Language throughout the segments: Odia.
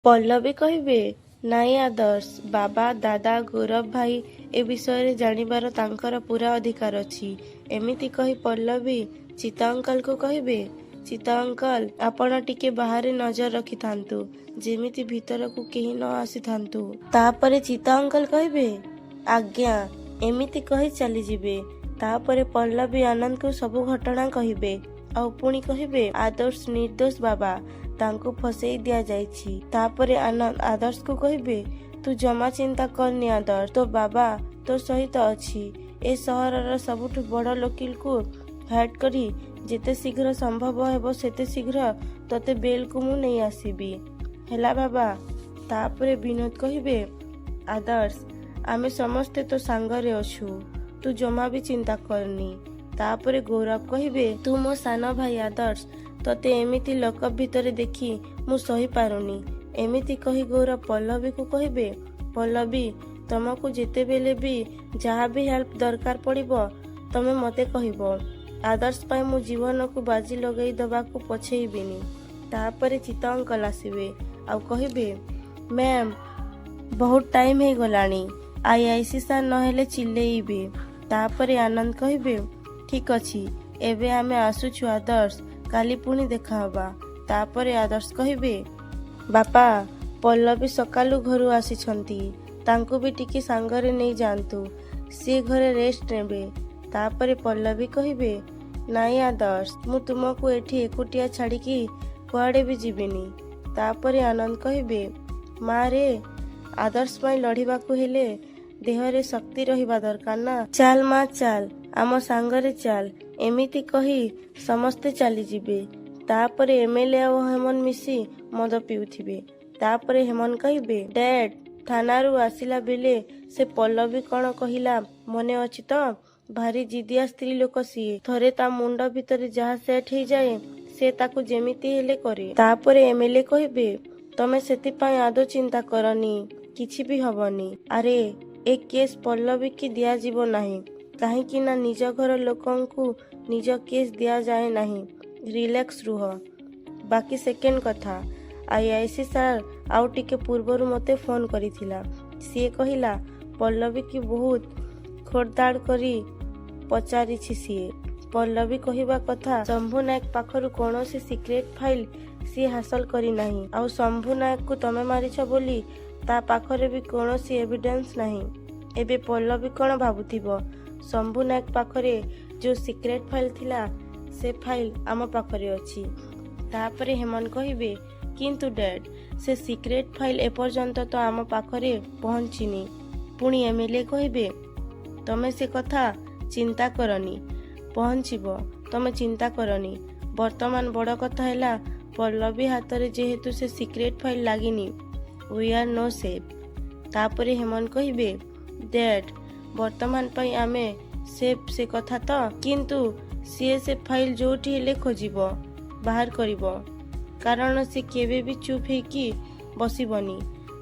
ପଲ୍ଲବୀ କହିବେ, ନାଇଁ ଆଦର୍ଶ, ବାବା, ଦାଦା, ଗୌରବ ଭାଇ ଏ ବିଷୟରେ ଜାଣିବାର ତାଙ୍କର ପୁରା ଅଧିକାର ଅଛି। ଏମିତି କହି ପଲ୍ଲବୀ ଚିତ୍ତ ଅଙ୍କଲଙ୍କୁ କହିବେ, ଚିତ୍ତ ଅଙ୍କଲ, ଆପଣ ଟିକେ ବାହାରେ ନଜର ରଖିଥାନ୍ତୁ, ଯେମିତି ଭିତରକୁ କେହି ନ ଆସିଥାନ୍ତୁ। ତାପରେ ଚିତ୍ତ ଅଙ୍କଲ କହିବେ, ଆଜ୍ଞା। ଏମିତି କହି ଚାଲିଯିବେ। ତାପରେ ପଲ୍ଲବୀ ଆନନ୍ଦକୁ ସବୁ ଘଟଣା କହିବେ। ଆଉ ପୁଣି କହିବେ, ଆଦର୍ଶ ନିର୍ଦ୍ଦୋଷ ବାବା, ତାଙ୍କୁ ଫସେଇ ଦିଆଯାଇଛି। ତାପରେ ଆନନ୍ଦ ଆଦର୍ଶକୁ କହିବେ, ତୁ ଜମା ଚିନ୍ତା କରନି ଆଦର୍ଶ, ତୋ ବାବା ତୋ ସହିତ ଅଛି। ଏ ସହରର ସବୁଠୁ ବଡ଼ ଓକିଲକୁ ହାୟାର କରି ଯେତେ ଶୀଘ୍ର ସମ୍ଭବ ହେବ ସେତେ ଶୀଘ୍ର ତୋତେ ବେଲକୁ ମୁଁ ନେଇ ଆସିବି। ହେଲା ବାବା। ତାପରେ ବିନୋଦ କହିବେ, ଆଦର୍ଶ, ଆମେ ସମସ୍ତେ ତୋ ସାଙ୍ଗରେ ଅଛୁ, ତୁ ଜମା ବି ଚିନ୍ତା କରନି। ତାପରେ ଗୌରବ କହିବେ, ତୁ ମୋ ସାନ ଭାଇ ଆଦର୍ଶ, ତୋତେ ଏମିତି ଲକଅପ୍ ଭିତରେ ଦେଖି ମୁଁ ସହିପାରୁନି। ଏମିତି କହି ଗୌରବ ପଲ୍ଲବୀକୁ କହିବେ, ପଲ୍ଲବୀ, ତମକୁ ଯେତେବେଳେ ବି ଯାହା ବି ହେଲ୍ପ ଦରକାର ପଡ଼ିବ ତମେ ମୋତେ କହିବ। ଆଦର୍ଶ ପାଇଁ ମୁଁ ଜୀବନକୁ ବାଜି ଲଗେଇ ଦେବାକୁ ପଛେଇବିନି। ତାପରେ ଚିତ୍ତ ଅଙ୍କଲ ଆସିବେ ଆଉ କହିବେ, ମ୍ୟାମ୍, ବହୁତ ଟାଇମ୍ ହେଇଗଲାଣି, IIC ସାର୍ ନହେଲେ ଚିଲେଇବେ। ତାପରେ ଆନନ୍ଦ କହିବେ, ଠିକ୍ ଅଛି, ଏବେ ଆମେ ଆସୁଛୁ ଆଦର୍ଶ, କାଲି ପୁଣି ଦେଖାହେବା। ତାପରେ ଆଦର୍ଶ କହିବେ, ବାପା, ପଲ୍ଲବୀ ସକାଳୁ ଘରୁ ଆସିଛନ୍ତି, ତାଙ୍କୁ ବି ଟିକେ ସାଙ୍ଗରେ ନେଇ ଯାଆନ୍ତୁ, ସିଏ ଘରେ ରେଷ୍ଟ ନେବେ। ତାପରେ ପଲ୍ଲବୀ କହିବେ, ନାଇଁ ଆଦର୍ଶ, ମୁଁ ତୁମକୁ ଏଠି ଏକୁଟିଆ ଛାଡ଼ିକି କୁଆଡ଼େ ବି ଯିବିନି। ତାପରେ ଆନନ୍ଦ କହିବେ, ମା ରେ, ଆଦର୍ଶ ପାଇଁ ଲଢ଼ିବାକୁ ହେଲେ ଦେହରେ ଶକ୍ତି ରହିବା ଦରକାର ନା। ଚାଲ ମା ଚାଲ, ଆମ ସାଙ୍ଗରେ ଚାଲ। ଏମିତି କହି ସମସ୍ତେ ଚାଲିଯିବେ। ତାପରେ MLA ଆଉ ହେମନ୍ତ ମିଶି ମଦ ପିଉଥିବେ। ତାପରେ ହେମନ୍ତ କହିବେ, ଡ୍ୟାଡ୍, ଥାନାରୁ ଆସିଲା ବେଳେ ସେ ପଲ୍ଲବୀ କ'ଣ କହିଲା ମନେ ଅଛି ତ? ଭାରି ଜିଦିଆ ସ୍ତ୍ରୀ ଲୋକ ସିଏ। ଥରେ ତା ମୁଣ୍ଡ ଭିତରେ ଯାହା ସେଟ୍ ହେଇଯାଏ ସେ ତାକୁ ଯେମିତି ହେଲେ କରେ। ତାପରେ MLA କହିବେ, ତମେ ସେଥିପାଇଁ ଆଦୌ ଚିନ୍ତା କରନି, କିଛି ବି ହବନି। ଆରେ, ଏ କେସ୍ ପଲ୍ଲବୀକି ଦିଆଯିବ ନାହିଁ, କାହିଁକି ନା ନିଜ ଘର ଲୋକଙ୍କୁ ନିଜ କେସ୍ ଦିଆଯାଏ ନାହିଁ। ରିଲାକ୍ସ ରୁହ। ବାକି ସେକେଣ୍ଡ କଥା, IIC ସାର୍ ଆଉ ଟିକେ ପୂର୍ବରୁ ମୋତେ ଫୋନ୍ କରିଥିଲା। ସିଏ କହିଲା ପଲ୍ଲବୀକି ବହୁତ ଖୋଳତାଡ଼ କରି ପଚାରିଛି ସିଏ। ପଲ୍ଲବୀ କହିବା କଥା, ଶମ୍ଭୁ ନାୟକ ପାଖରୁ କୌଣସି ସିକ୍ରେଟ୍ ଫାଇଲ୍ ସିଏ ହାସଲ କରିନାହିଁ। ଆଉ ଶମ୍ଭୁ ନାୟକକୁ ତମେ ମାରିଛ ବୋଲି ତା ପାଖରେ ବି କୌଣସି ଏଭିଡେନ୍ସ ନାହିଁ। ଏବେ ପଲ୍ଲବୀ କ'ଣ ଭାବୁଥିବ, ଶମ୍ଭୁ ନାୟକ ପାଖରେ ଯେଉଁ ସିକ୍ରେଟ୍ ଫାଇଲ୍ ଥିଲା ସେ ଫାଇଲ୍ ଆମ ପାଖରେ ଅଛି। ତାପରେ ହେମନ୍ତ କହିବେ, କିନ୍ତୁ ଡ୍ୟାଡ୍, ସେ ସିକ୍ରେଟ୍ ଫାଇଲ୍ ଏପର୍ଯ୍ୟନ୍ତ ତ ଆମ ପାଖରେ ପହଞ୍ଚିନି। ପୁଣି MLA କହିବେ, ତମେ ସେ କଥା ଚିନ୍ତା କରନି, ପହଞ୍ଚିବ, ତମେ ଚିନ୍ତା କରନି। ବର୍ତ୍ତମାନ ବଡ଼ କଥା ହେଲା ପଲ୍ଲବୀ ହାତରେ ଯେହେତୁ ସେ ସିକ୍ରେଟ୍ ଫାଇଲ୍ ଲାଗିନି, ୱି ଆର୍ ନୋ ସେଫ୍। ତାପରେ ହେମନ୍ତ କହିବେ, ଡ୍ୟାଡ୍, ବର୍ତ୍ତମାନ ପାଇଁ ଆମେ ସେଫ୍ ସେ କଥା ତ, କିନ୍ତୁ ସିଏ ସେ ଫାଇଲ୍ ଯୋଉଠି ହେଲେ ଖୋଜିବ, ବାହାର କରିବ, କାରଣ ସେ କେବେ ବି ଚୁପ୍ ହେଇକି ବସିବନି।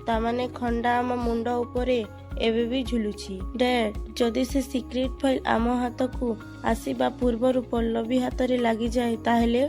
ତାମାନେ ଖଣ୍ଡା ଆମ ମୁଣ୍ଡ ଉପରେ ଏବେ ବି ଝୁଲୁଛି। ଡ୍ୟାଡ୍, ଯଦି ସେ ସିକ୍ରେଟ୍ ଫାଇଲ୍ ଆମ ହାତକୁ ଆସିବା ପୂର୍ବରୁ ପଲ୍ଲବୀ ହାତରେ ଲାଗିଯାଏ ତାହେଲେ?